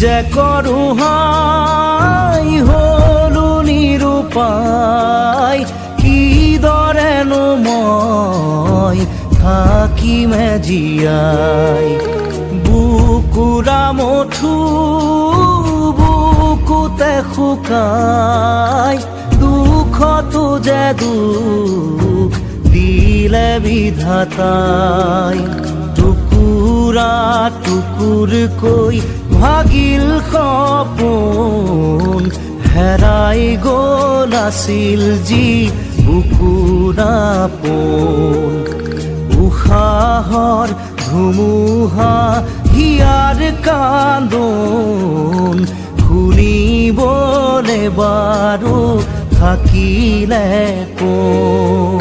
যে কৰো হাই হলো নিৰুপায় কিদৰেনো মই থাকিমে জীয়াই বুকুৰা মঠু বুকুতে শুকাই দুখতো যে দুখ দিলে বিধাতাই টুকুৰা টুকুৰকৈ ভাগিল সপোন হেৰাই গ'ল আছিল যি বুকুৰা পোন উশাহৰ ধুমুহা হিয়াৰ কান্দোন শুনিবলে বাৰু থাকিলে কোন